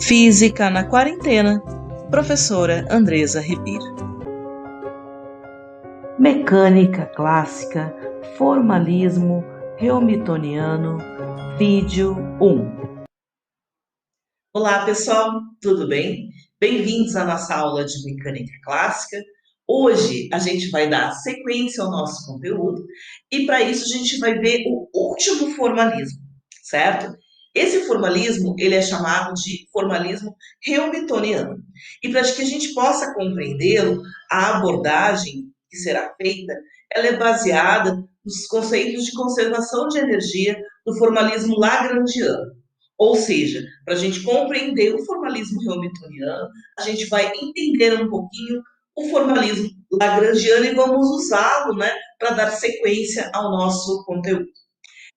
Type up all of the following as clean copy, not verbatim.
Física na Quarentena, professora Andresa Ribeiro. Mecânica clássica, formalismo hamiltoniano, vídeo 1. Olá pessoal, tudo bem? Bem-vindos à nossa aula de mecânica clássica. Hoje a gente vai dar sequência ao nosso conteúdo e para isso a gente vai ver o último formalismo, certo? Esse formalismo ele é chamado de formalismo hamiltoniano. E para que a gente possa compreendê-lo, a abordagem que será feita, ela é baseada nos conceitos de conservação de energia do formalismo lagrangiano. Ou seja, para a gente compreender o formalismo hamiltoniano, a gente vai entender um pouquinho o formalismo lagrangiano e vamos usá-lo, para dar sequência ao nosso conteúdo.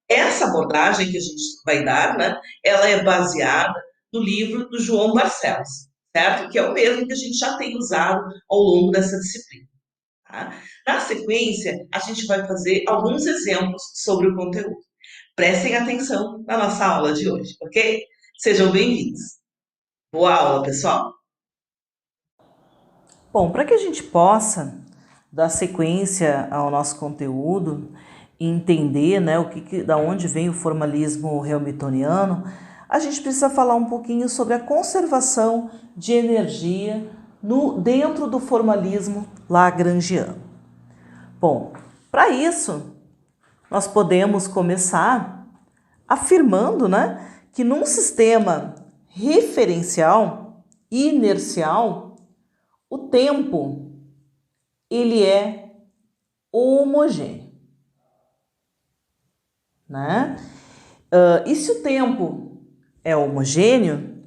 Essa abordagem que a gente vai dar, ela é baseada no livro do João Barcelos, certo? Que é o mesmo que a gente já tem usado ao longo dessa disciplina. Tá? Na sequência, a gente vai fazer alguns exemplos sobre o conteúdo. Prestem atenção na nossa aula de hoje, ok? Sejam bem-vindos. Boa aula, pessoal! Bom, para que a gente possa dar sequência ao nosso conteúdo e entender, da onde vem o formalismo hamiltoniano, a gente precisa falar um pouquinho sobre a conservação de energia dentro do formalismo lagrangiano. Bom, para isso, nós podemos começar afirmando, que num sistema referencial inercial, o tempo ele é homogêneo, E se o tempo é homogêneo,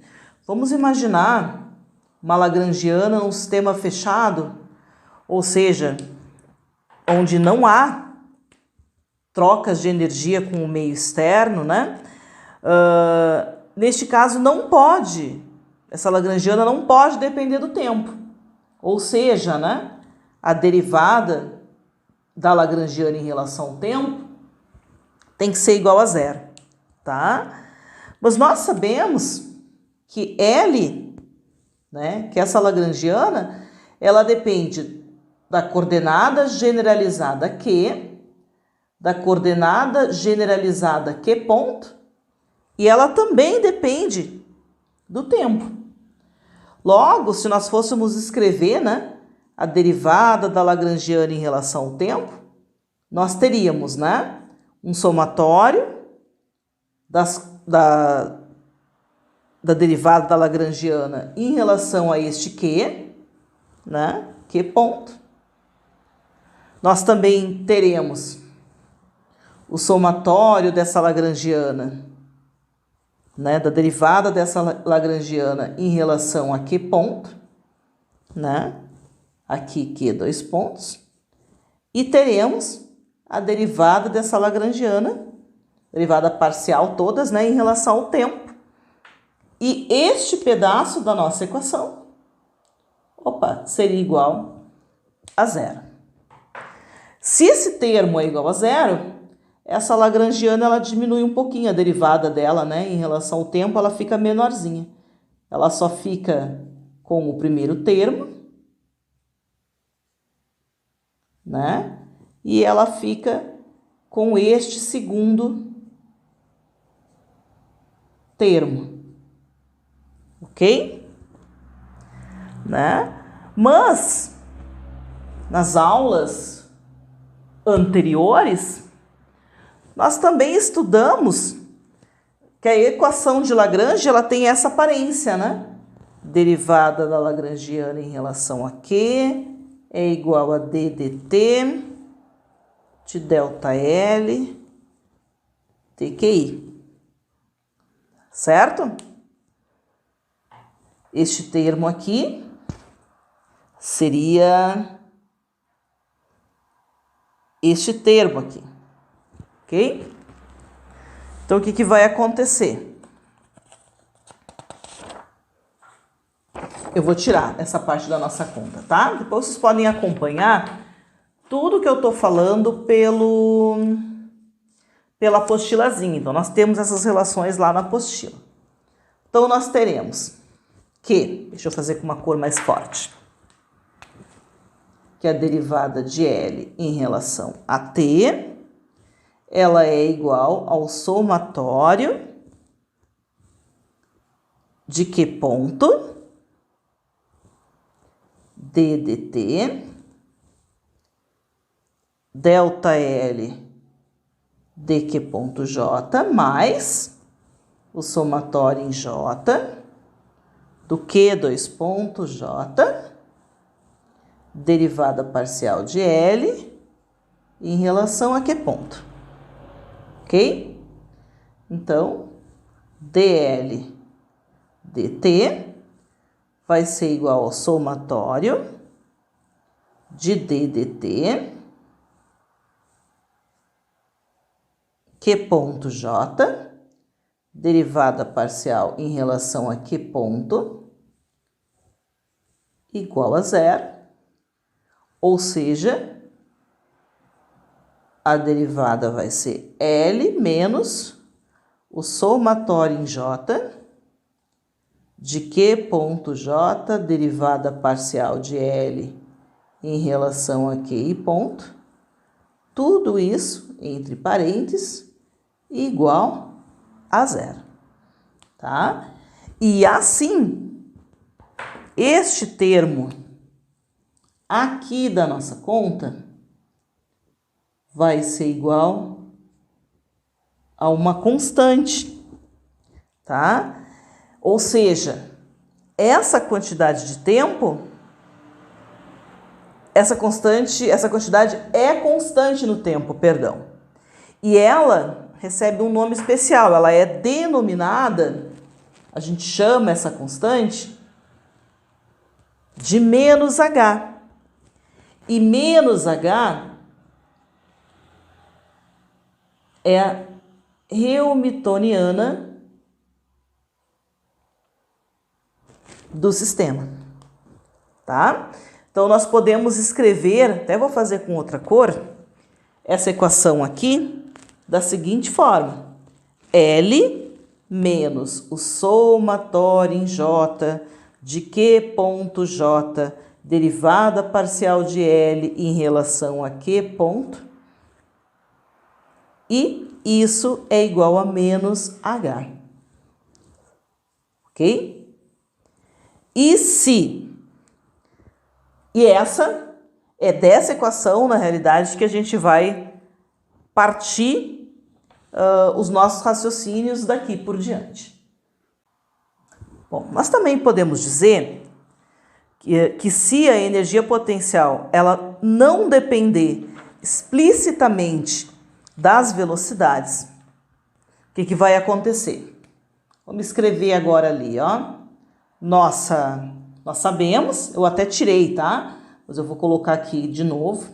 vamos imaginar uma lagrangiana num sistema fechado, ou seja, onde não há trocas de energia com o meio externo, neste caso essa lagrangiana não pode depender do tempo, ou seja, a derivada da lagrangiana em relação ao tempo tem que ser igual a zero, tá? Mas nós sabemos que L, que essa lagrangiana, ela depende da coordenada generalizada Q, da coordenada generalizada Q ponto, e ela também depende do tempo. Logo, se nós fôssemos escrever, a derivada da lagrangiana em relação ao tempo, nós teríamos, um somatório da derivada da lagrangiana em relação a este Q, Q ponto. Nós também teremos o somatório dessa lagrangiana, da derivada dessa lagrangiana em relação a Q ponto, aqui Q dois pontos, e teremos a derivada dessa lagrangiana, derivada parcial todas, em relação ao tempo. E este pedaço da nossa equação, seria igual a zero. Se esse termo é igual a zero, essa lagrangiana ela diminui um pouquinho a derivada dela, em relação ao tempo, ela fica menorzinha. Ela só fica com o primeiro termo, e ela fica com este segundo termo, ok? Mas, nas aulas anteriores, nós também estudamos que a equação de Lagrange ela tem essa aparência, Derivada da lagrangiana em relação a Q é igual a d dt de delta L dQi, certo? Este termo aqui seria este termo aqui, ok? Então, o que vai acontecer? Eu vou tirar essa parte da nossa conta, tá? Depois vocês podem acompanhar tudo que eu tô falando pela apostilazinha. Então, nós temos essas relações lá na apostila. Então, nós teremos que, deixa eu fazer com uma cor mais forte, que a derivada de L em relação a T, ela é igual ao somatório de que ponto? D dt, delta L de que ponto J, mais o somatório em J, do que dois pontos J, derivada parcial de L em relação a que ponto? Ok? Então, dl dt vai ser igual ao somatório de d dt, que ponto J, derivada parcial em relação a que ponto, igual a zero, ou seja, a derivada vai ser L menos o somatório em J, de que ponto J, derivada parcial de L em relação a que ponto, tudo isso entre parênteses igual a zero, tá? E assim, este termo aqui da nossa conta vai ser igual a uma constante, tá? Ou seja, essa quantidade de tempo, essa quantidade é constante no tempo, perdão. E ela recebe um nome especial, ela é denominada, a gente chama essa constante de menos h. E menos h é a Hamiltoniana do sistema, tá? Então, nós podemos escrever, até vou fazer com outra cor, essa equação aqui da seguinte forma: L menos o somatório em J de que ponto J, derivada parcial de L em relação a que ponto, e isso é igual a menos H. Ok? E essa é dessa equação, na realidade, que a gente vai partir os nossos raciocínios daqui por diante. Bom, nós também podemos dizer que se a energia potencial ela não depender explicitamente das velocidades, o que vai acontecer? Vamos escrever agora ali, ó. Nós sabemos, eu até tirei, tá? Mas eu vou colocar aqui de novo,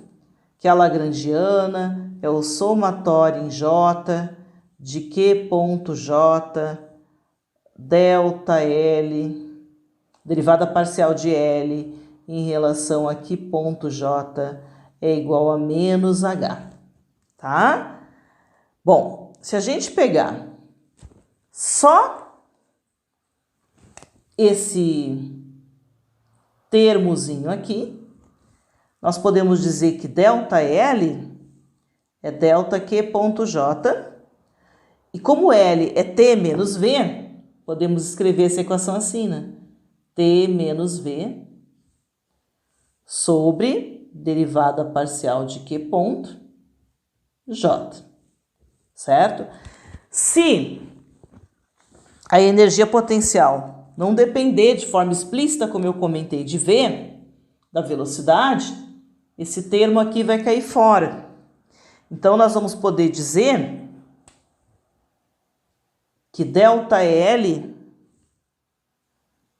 que a lagrangiana é o somatório em J de que ponto J, delta L, derivada parcial de L em relação a que ponto J é igual a menos H, tá? Bom, se a gente pegar só esse termozinho aqui, nós podemos dizer que delta L é delta Q ponto J, e como L é T menos V, podemos escrever essa equação assim, né? T menos V sobre derivada parcial de Q ponto J, certo? Se a energia potencial não depender de forma explícita, como eu comentei, de V, da velocidade, esse termo aqui vai cair fora. Então, nós vamos poder dizer que delta L,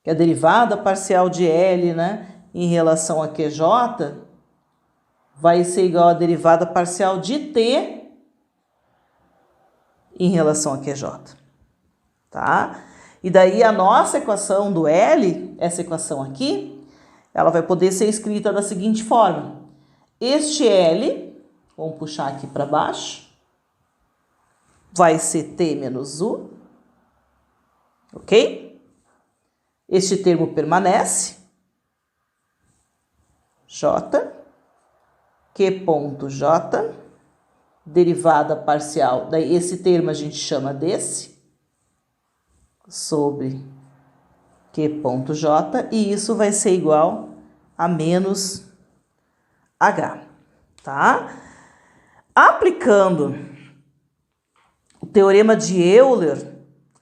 que é a derivada parcial de L, né, em relação a QJ, vai ser igual à derivada parcial de T em relação a QJ. Tá? E daí a nossa equação do L, essa equação aqui, ela vai poder ser escrita da seguinte forma: este L, vamos puxar aqui para baixo, vai ser T menos U, ok? Este termo permanece, J, Q ponto J, derivada parcial, daí esse termo a gente chama desse, sobre Q ponto J, e isso vai ser igual a menos H, tá? Aplicando o teorema de Euler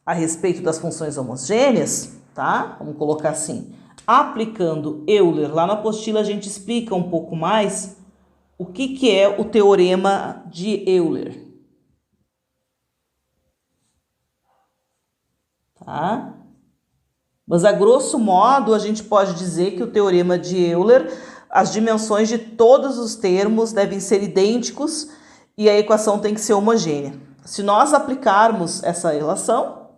a respeito das funções homogêneas, tá? Vamos colocar assim, aplicando Euler, lá na apostila a gente explica um pouco mais o que é o teorema de Euler. Tá? Mas a grosso modo a gente pode dizer que o teorema de Euler, as dimensões de todos os termos devem ser idênticos e a equação tem que ser homogênea. Se nós aplicarmos essa relação,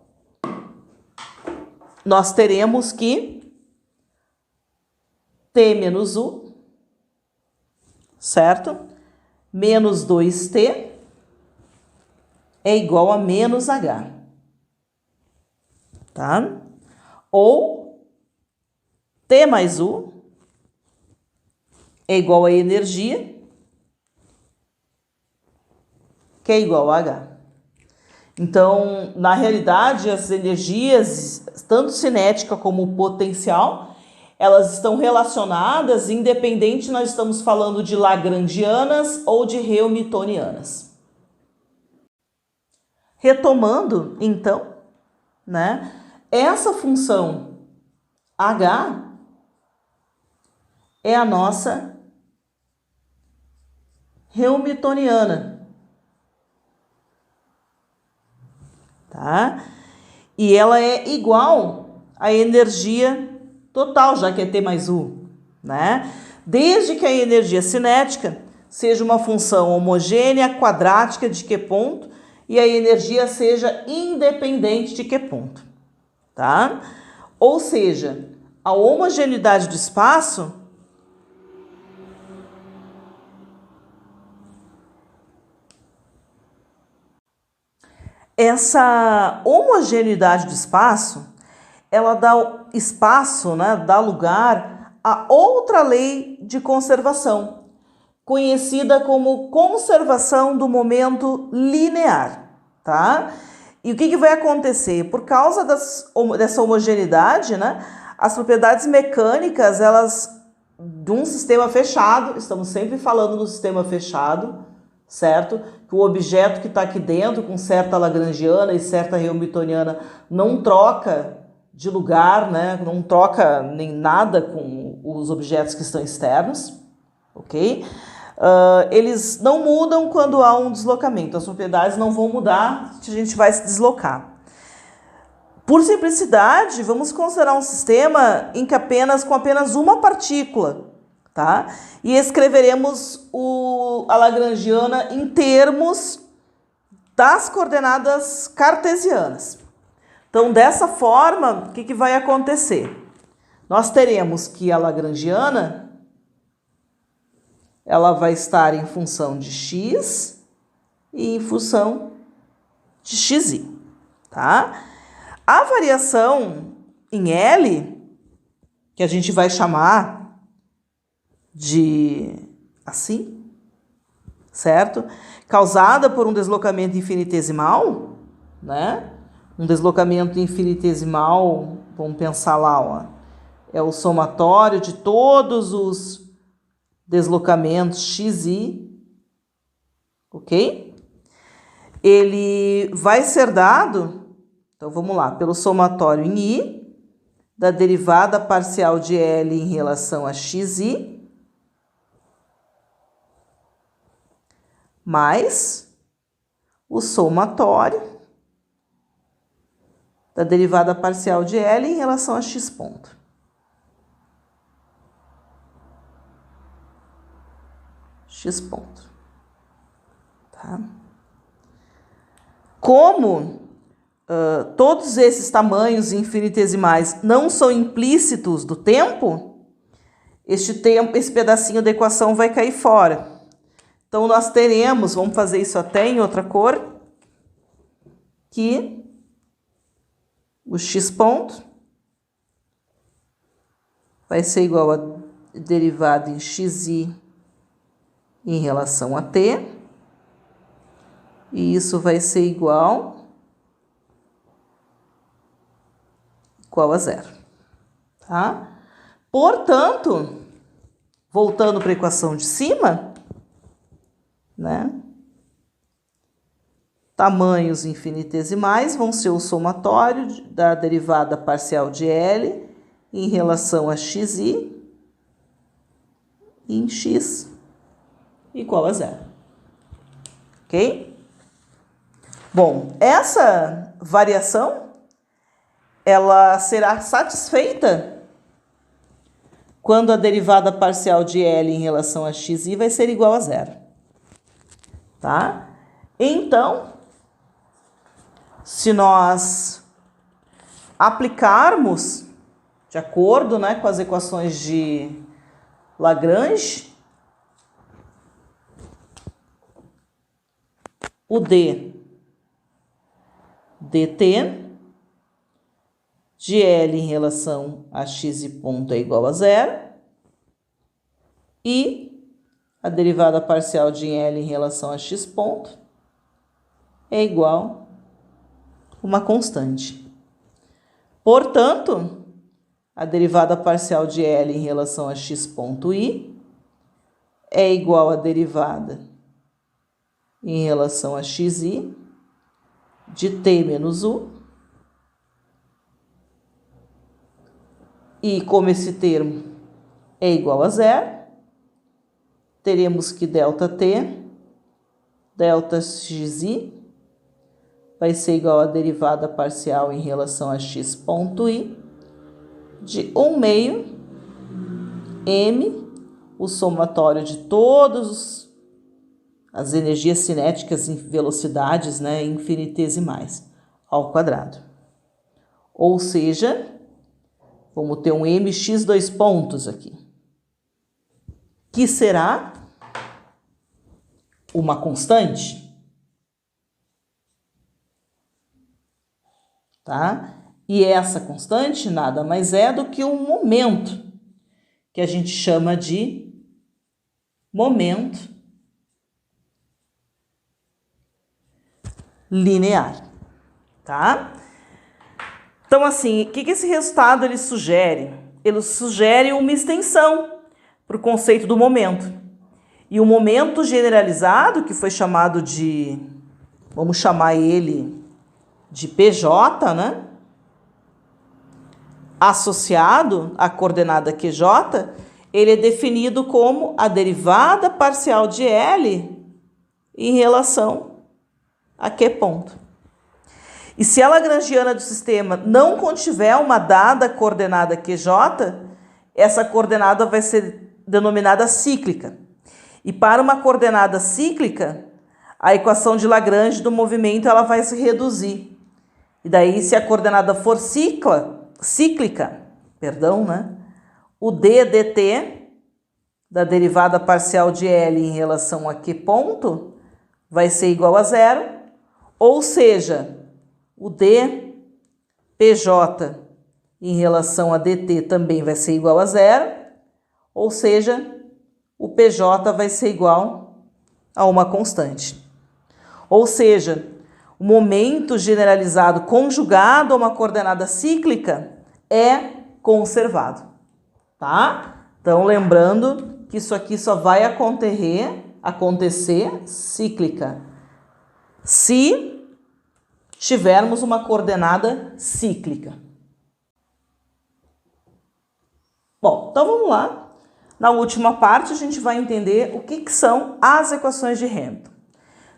nós teremos que t menos u, certo? Menos 2t é igual a menos h, tá? Ou t mais u é igual a energia, que é igual a h. Então, na realidade, as energias, tanto cinética como potencial, elas estão relacionadas, independente nós estamos falando de lagrangianas ou de hamiltonianas. Retomando, então, né, essa função h é a nossa hamiltoniana. Tá? E ela é igual à energia total, já que é T mais U, né? Desde que a energia cinética seja uma função homogênea, quadrática de Q ponto, e a energia seja independente de Q ponto, tá? Ou seja, a homogeneidade do espaço essa homogeneidade do espaço, ela dá espaço, né, dá lugar a outra lei de conservação, conhecida como conservação do momento linear, tá? E o que vai acontecer? Por causa dessa homogeneidade, né, as propriedades mecânicas, elas, de um sistema fechado, estamos sempre falando do sistema fechado, certo? Que o objeto que está aqui dentro, com certa lagrangiana e certa hamiltoniana, não troca de lugar, né? Não troca nem nada com os objetos que estão externos, ok? Eles não mudam quando há um deslocamento, as propriedades não vão mudar se a gente vai se deslocar. Por simplicidade, vamos considerar um sistema em que com apenas uma partícula, tá? E escreveremos a lagrangiana em termos das coordenadas cartesianas. Então, dessa forma, o que vai acontecer? Nós teremos que a lagrangiana ela vai estar em função de x e em função de xi, tá? A variação em L, que a gente vai chamar de assim, certo? Causada por um deslocamento infinitesimal, né? Um deslocamento infinitesimal, vamos pensar lá, ó, é o somatório de todos os deslocamentos xi, ok? Ele vai ser dado, então vamos lá, pelo somatório em i, da derivada parcial de L em relação a xi, mais o somatório da derivada parcial de L em relação a x ponto. X ponto. Tá? Como todos esses tamanhos infinitesimais não são implícitos do tempo, esse pedacinho da equação vai cair fora. Então, nós teremos, vamos fazer isso até em outra cor, que o x ponto vai ser igual a derivada em xi em relação a t. E isso vai ser igual a zero, tá? Portanto, voltando para a equação de cima, né? Tamanhos infinitesimais vão ser o somatório da derivada parcial de L em relação a xi em x igual a zero. Ok? Bom, essa variação, ela será satisfeita quando a derivada parcial de L em relação a xi vai ser igual a zero. Tá? Então, se nós aplicarmos de acordo, né, com as equações de Lagrange, o dt de L em relação a x e ponto é igual a zero, e a derivada parcial de L em relação a x ponto é igual a uma constante. Portanto, a derivada parcial de L em relação a x ponto i é igual a derivada em relação a xi de t menos u. E como esse termo é igual a zero, teremos que ΔT, Δxi, vai ser igual a derivada parcial em relação a x ponto i de 1/2 m, o somatório de todas as energias cinéticas em velocidades, né, infinitesimais, ao quadrado. Ou seja, vamos ter um mx dois pontos aqui, que será uma constante, tá? E essa constante nada mais é do que um momento, que a gente chama de momento linear, tá? Então, assim, o que esse resultado ele sugere? Ele sugere uma extensão para o conceito do momento. E o momento generalizado, que foi chamado de, vamos chamar ele de PJ, né? Associado à coordenada QJ, ele é definido como a derivada parcial de L em relação a Q ponto. E se a lagrangiana do sistema não contiver uma dada coordenada QJ, essa coordenada vai ser denominada cíclica. E para uma coordenada cíclica, a equação de Lagrange do movimento ela vai se reduzir. E daí, se a coordenada for cíclica, né? O d dt da derivada parcial de L em relação a Q ponto vai ser igual a zero, ou seja, o d pj em relação a dt também vai ser igual a zero, ou seja, o pj vai ser igual a uma constante. Ou seja, o momento generalizado conjugado a uma coordenada cíclica é conservado, tá? Então, lembrando que isso aqui só vai acontecer cíclica se tivermos uma coordenada cíclica. Bom, então vamos lá. Na última parte, a gente vai entender o que são as equações de Hamilton.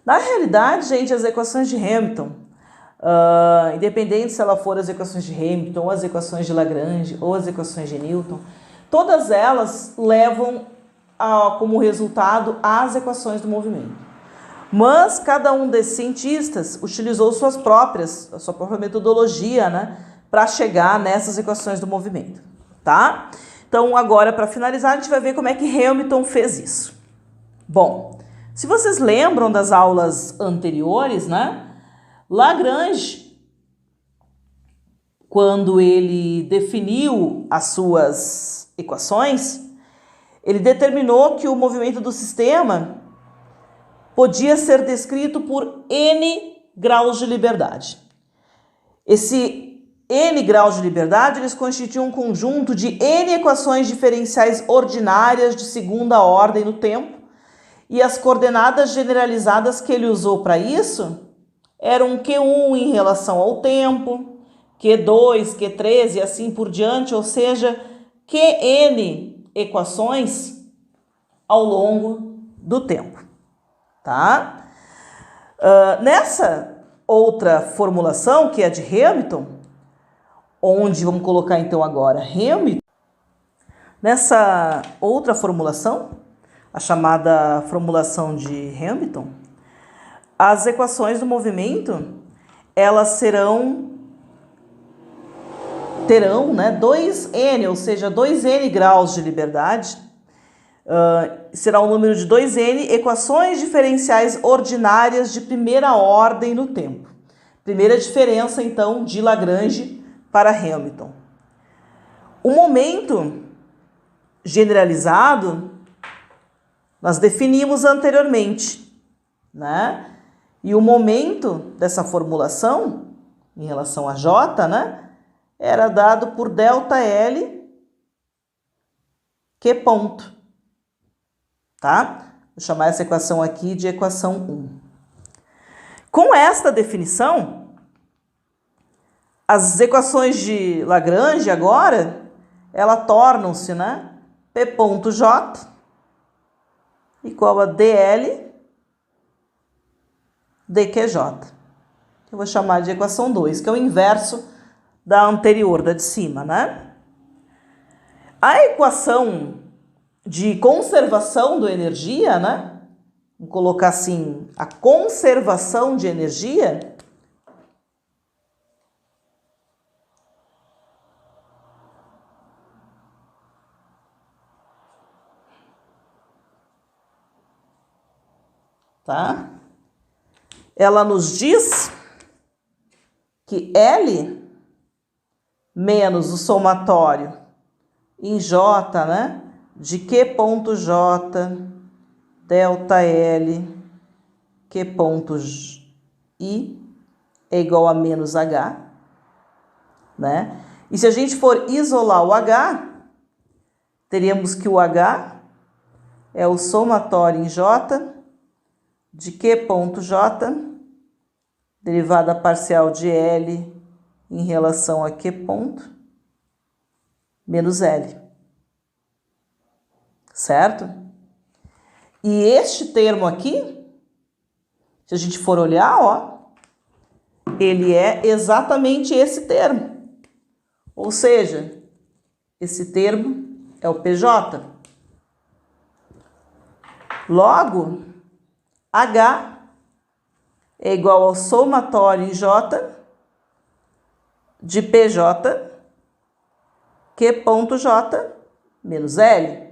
Na realidade, gente, as equações de Hamilton, independente se ela for as equações de Hamilton, ou as equações de Lagrange, ou as equações de Newton, todas elas levam como resultado as equações do movimento. Mas cada um desses cientistas utilizou a sua própria metodologia, né, para chegar nessas equações do movimento, tá? Então, agora, para finalizar, a gente vai ver como é que Hamilton fez isso. Bom, se vocês lembram das aulas anteriores, né? Lagrange quando ele definiu as suas equações, ele determinou que o movimento do sistema podia ser descrito por n graus de liberdade. Esse n graus de liberdade, eles constituem um conjunto de n equações diferenciais ordinárias de segunda ordem no tempo, e as coordenadas generalizadas que ele usou para isso eram Q1 em relação ao tempo, Q2, Q3 e assim por diante, ou seja, Qn equações ao longo do tempo, tá? Nessa outra formulação, que é a de Hamilton, onde vamos colocar então agora Hamilton, nessa outra formulação, a chamada formulação de Hamilton, as equações do movimento, elas terão, né, 2n, ou seja, 2n graus de liberdade, será um número de 2n equações diferenciais ordinárias de primeira ordem no tempo. Primeira diferença, então, de Lagrange para Hamilton. O momento generalizado nós definimos anteriormente, né? E o momento dessa formulação, em relação a J, né, era dado por ΔL Q ponto, tá? Vou chamar essa equação aqui de equação 1. Com esta definição, as equações de Lagrange agora, elas tornam-se, né, P ponto J igual a DL dQj. Eu vou chamar de equação 2, que é o inverso da anterior, da de cima, né? A equação de conservação da energia, né? Vamos colocar assim, a conservação de energia, tá? Ela nos diz que L menos o somatório em J, né, de Q ponto J, delta L, Q ponto I é igual a menos H, né? E se a gente for isolar o H, teríamos que o H é o somatório em J de Q ponto J, derivada parcial de L em relação a Q ponto, menos L. Certo? E este termo aqui, se a gente for olhar, ó, ele é exatamente esse termo. Ou seja, esse termo é o PJ. Logo, H é igual ao somatório em J de PJ, Q ponto J menos L.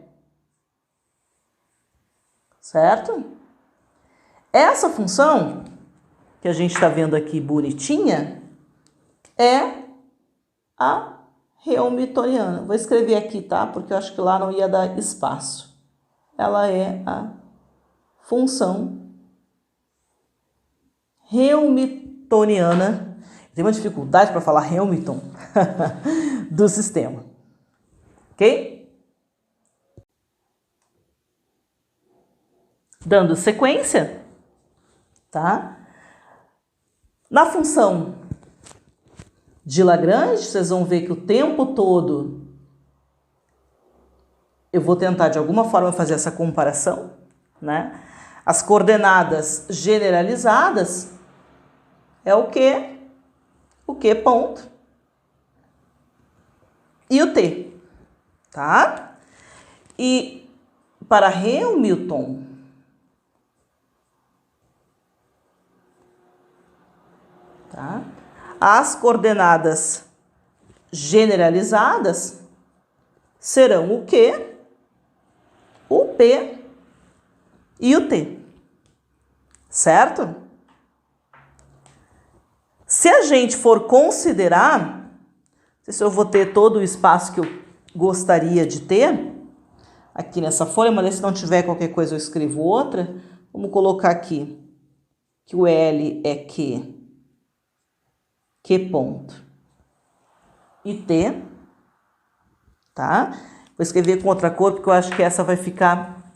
Certo? Essa função que a gente está vendo aqui bonitinha é a Hamiltoniana. Vou escrever aqui, tá? Porque eu acho que lá não ia dar espaço. Ela é a função Hamiltoniana. Tem uma dificuldade para falar Hamilton do sistema. Ok? Dando sequência, tá? Na função de Lagrange, vocês vão ver que o tempo todo eu vou tentar de alguma forma fazer essa comparação, né? As coordenadas generalizadas é o Q, o Q ponto e o T, tá? E para Hamilton, tá? As coordenadas generalizadas serão o Q, o P e o T, certo? Se a gente for considerar sei se eu vou ter todo o espaço que eu gostaria de ter aqui nessa folha, mas se não tiver qualquer coisa eu escrevo outra. Vamos colocar aqui que o L é Q ponto e T, tá? Vou escrever com outra cor, porque eu acho que essa vai ficar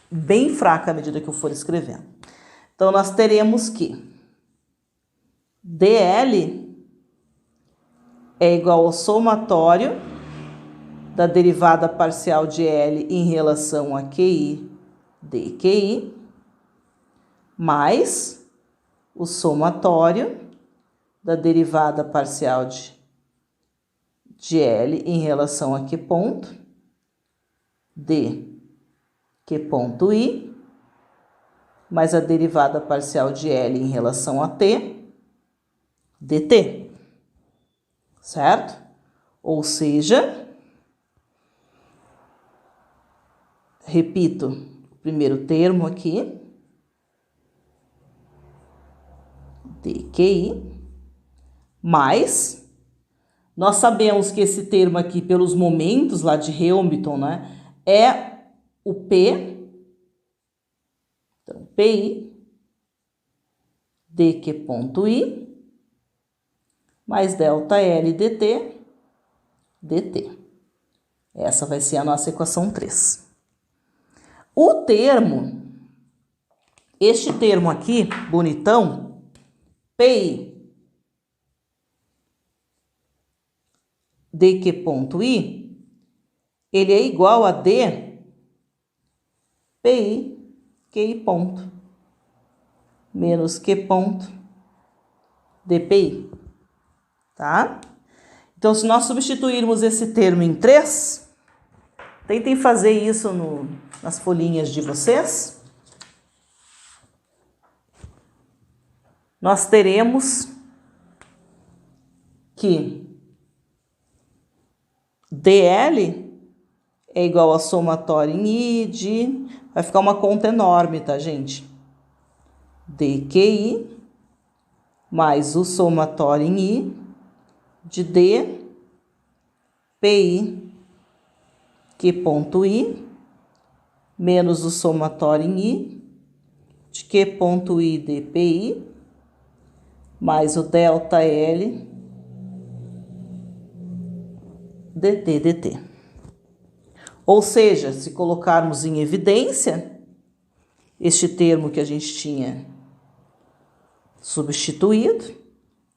bem fraca à medida que eu for escrevendo. Então, nós teremos que DL é igual ao somatório da derivada parcial de L em relação a QI dQI, mais o somatório da derivada parcial de L em relação a Q ponto, Q ponto I, mais a derivada parcial de L em relação a T, dt. Certo? Ou seja, repito o primeiro termo aqui, dQI, mais, nós sabemos que esse termo aqui, pelos momentos lá de Hamilton, né, é o P, então, PI, dQ ponto I, mais delta L dt, dt. Essa vai ser a nossa equação 3. O termo, este termo aqui, bonitão, PI dQ ponto I, ele é igual a D PI QI ponto menos Q ponto dPI, tá? Então, se nós substituirmos esse termo em 3, tentem fazer isso nas folhinhas de vocês. Nós teremos que DL é igual a somatório em I de... Vai ficar uma conta enorme, tá, gente? dQI mais o somatório em I de D PI Q ponto I menos o somatório em I de Q ponto I dPI mais o delta L dt. Ou seja, se colocarmos em evidência este termo que a gente tinha substituído,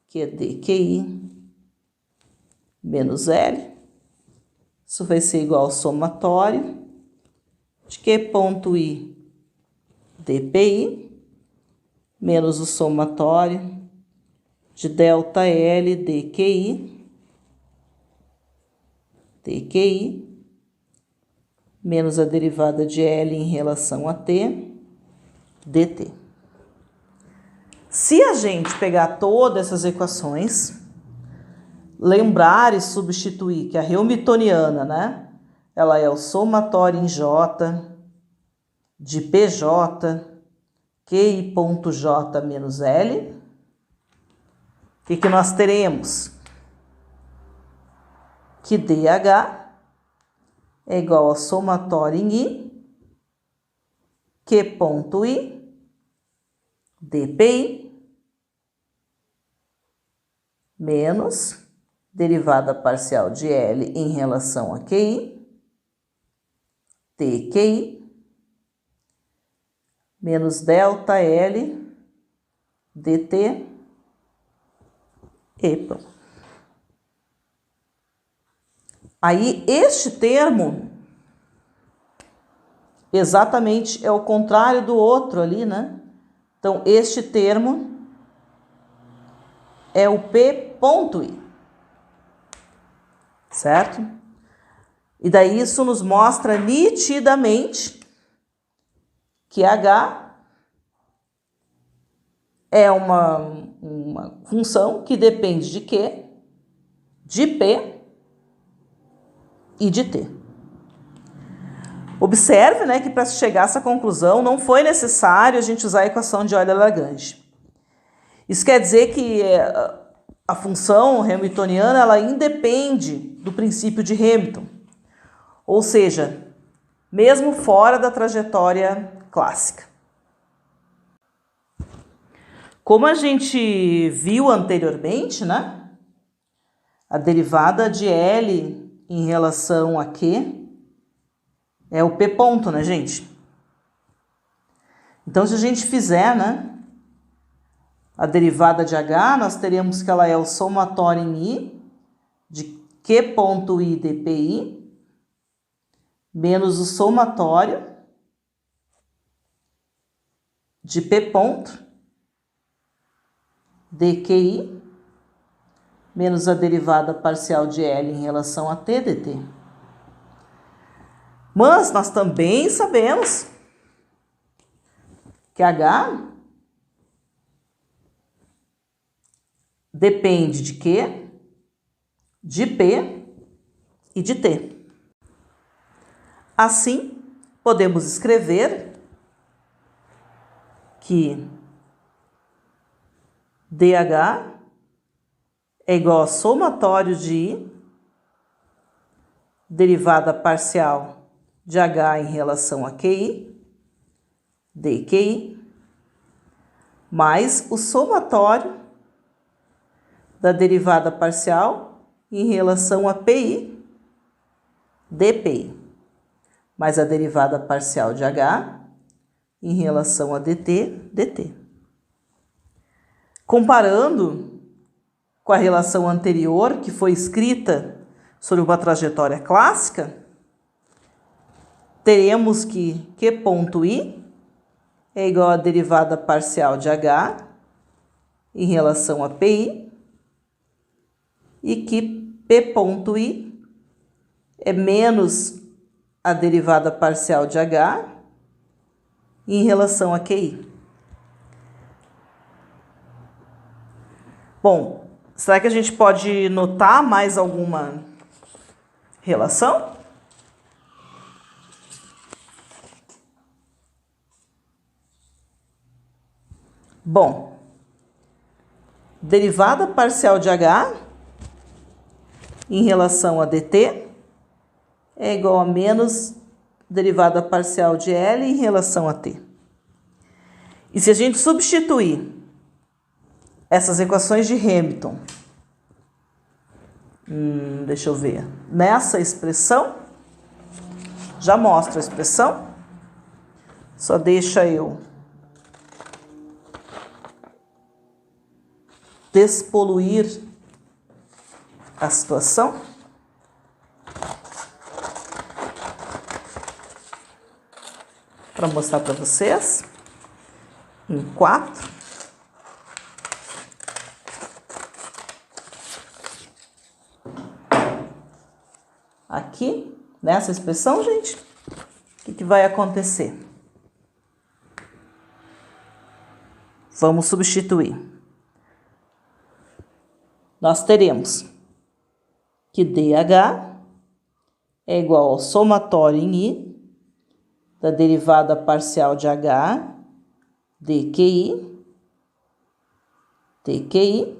que é dQI menos L, isso vai ser igual ao somatório de Q ponto I dPI menos o somatório de delta L dQI menos a derivada de L em relação a T, dt. Se a gente pegar todas essas equações, lembrar e substituir que a hamiltoniana, né, ela é o somatório em J de PJ, QI ponto J menos L, o que nós teremos? Que DH é igual a somatório em I, Q ponto I, dPI, menos derivada parcial de L em relação a QI, dQI, menos delta L dt, e pronto. Aí, este termo, exatamente é o contrário do outro ali, né? Então, este termo é o P ponto I, certo? E daí isso nos mostra nitidamente que H é uma função que depende de Q, de P e de T. Observe, né, que para chegar a essa conclusão não foi necessário a gente usar a equação de Euler-Lagrange. Isso quer dizer que a função hamiltoniana ela independe do princípio de Hamilton, ou seja, mesmo fora da trajetória clássica. Como a gente viu anteriormente, né? A derivada de L em relação a Q é o P ponto, né, gente? Então, se a gente fizer, né, a derivada de H, nós teremos que ela é o somatório em I de Q ponto I dPi menos o somatório de P ponto dQi menos a derivada parcial de L em relação a T dt. Mas nós também sabemos que H depende de Q, de P e de T. Assim, podemos escrever que dH é igual a somatório de I, derivada parcial de H em relação a QI, dQi, mais o somatório da derivada parcial em relação a PI, dPi, mais a derivada parcial de H em relação a dt, dt. Comparando com a relação anterior, que foi escrita sobre uma trajetória clássica, teremos que Q ponto I é igual à derivada parcial de H em relação a PI e que P ponto I é menos a derivada parcial de H em relação a QI. Bom, será que a gente pode notar mais alguma relação? Bom, derivada parcial de H em relação a dt é igual a menos derivada parcial de L em relação a t. E se a gente substituir essas equações de Hamilton, deixa eu ver, nessa expressão, já mostro a expressão, só deixa eu despoluir a situação. Para mostrar para vocês, em 4. Aqui, nessa expressão, gente, o que vai acontecer? Vamos substituir. Nós teremos que dH é igual ao somatório em I da derivada parcial de H dQi, dQi,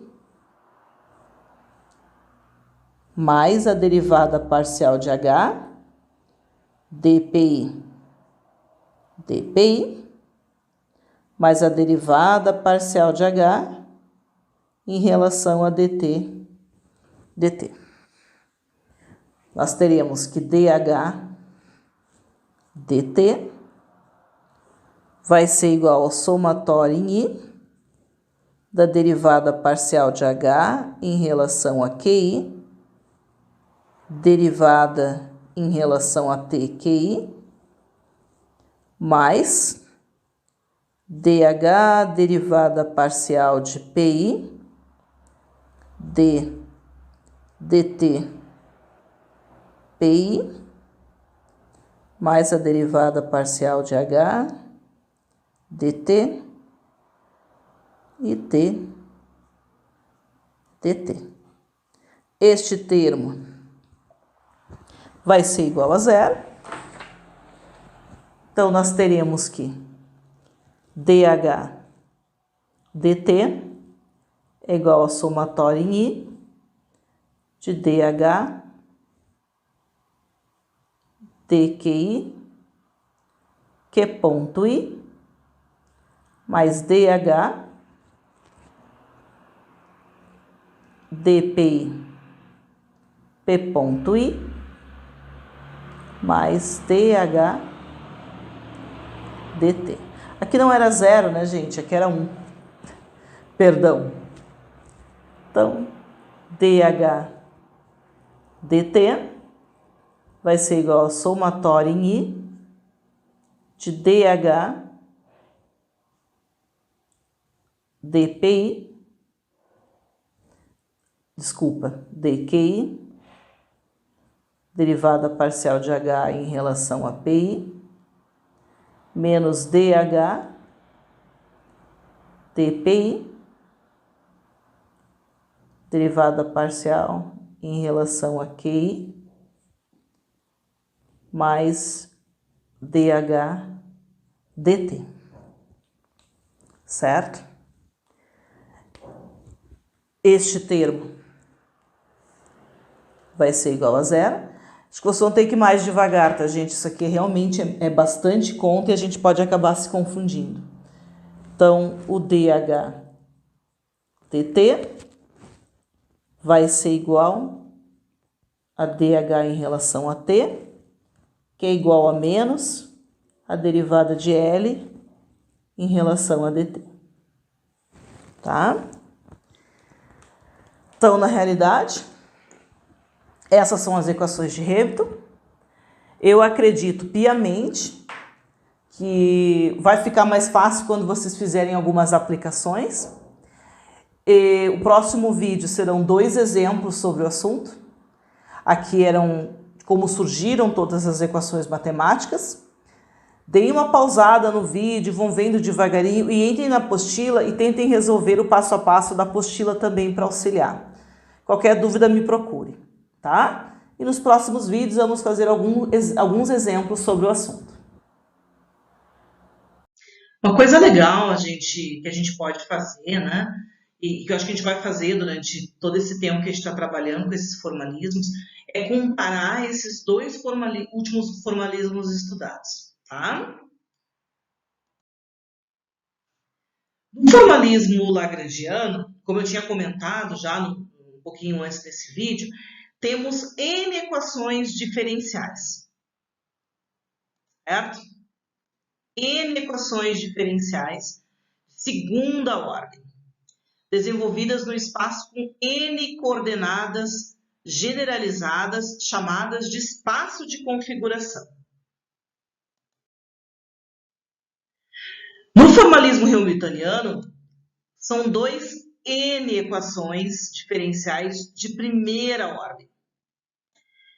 mais a derivada parcial de H dPi, dPi, mais a derivada parcial de H em relação a dt, dt. Nós teremos que dH dt vai ser igual ao somatório em I da derivada parcial de H em relação a QI, derivada em relação a TQI, mais dH derivada parcial de PI, dt PI, mais a derivada parcial de H, dt e t, dt. Este termo vai ser igual a zero. Então, nós teremos que dH dt é igual ao somatório em I de DH, DQI, Q ponto I, mais DH, DPI, P ponto I, mais DH, DT. Aqui não era 0, né, gente? Aqui era 1. Perdão. Então, DH, DT vai ser igual ao somatório em I de DH, DPI, DQI, derivada parcial de H em relação a PI, menos DH, DPI, derivada parcial em relação a QI, mais DH, DT. Certo? Este termo vai ser igual a 0. Acho que vocês vão ter que ir mais devagar, tá, gente? Isso aqui realmente é bastante conta e a gente pode acabar se confundindo. Então, o DH DT vai ser igual a DH em relação a T, que é igual a menos a derivada de L em relação a DT. Tá? Então, na realidade, essas são as equações de Hamilton. Eu acredito piamente que vai ficar mais fácil quando vocês fizerem algumas aplicações. E o próximo vídeo serão 2 exemplos sobre o assunto. Aqui eram como surgiram todas as equações matemáticas. Deem uma pausada no vídeo, vão vendo devagarinho e entrem na apostila e tentem resolver o passo a passo da apostila também para auxiliar. Qualquer dúvida me procure, tá? E nos próximos vídeos vamos fazer alguns exemplos sobre o assunto. Uma coisa legal que a gente pode fazer, né? E que eu acho que a gente vai fazer durante todo esse tempo que a gente está trabalhando com esses formalismos, é comparar esses 2 últimos formalismos estudados, tá? No formalismo lagrangiano, como eu tinha comentado já um pouquinho antes desse vídeo, temos N equações diferenciais, certo? N equações diferenciais de segunda ordem, desenvolvidas no espaço com N coordenadas generalizadas, chamadas de espaço de configuração. No formalismo hamiltoniano, são 2 N equações diferenciais de primeira ordem.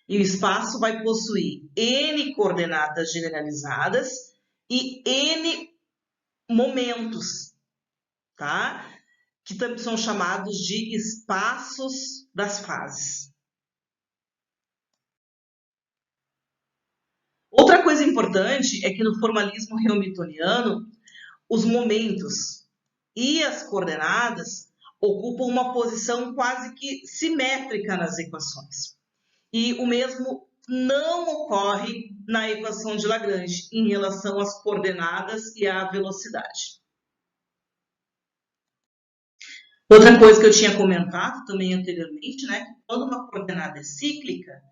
E o espaço vai possuir N coordenadas generalizadas e N momentos, tá? Que também são chamados de espaços das fases. Outra coisa importante é que no formalismo hamiltoniano, os momentos e as coordenadas ocupam uma posição quase que simétrica nas equações. E o mesmo não ocorre na equação de Lagrange em relação às coordenadas e à velocidade. Outra coisa que eu tinha comentado também anteriormente, né, que quando uma coordenada é cíclica,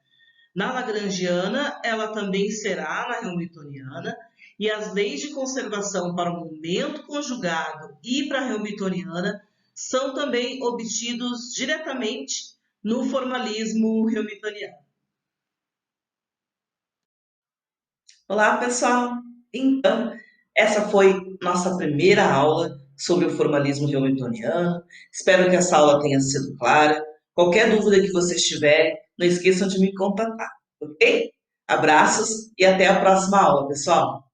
na lagrangiana ela também será na hamiltoniana, e as leis de conservação para o momento conjugado e para a hamiltoniana são também obtidos diretamente no formalismo hamiltoniano. Olá, pessoal! Então, essa foi nossa primeira aula sobre o formalismo hamiltoniano. Espero que essa aula tenha sido clara. Qualquer dúvida que vocês tiverem, não esqueçam de me contatar, ok? Abraços e até a próxima aula, pessoal!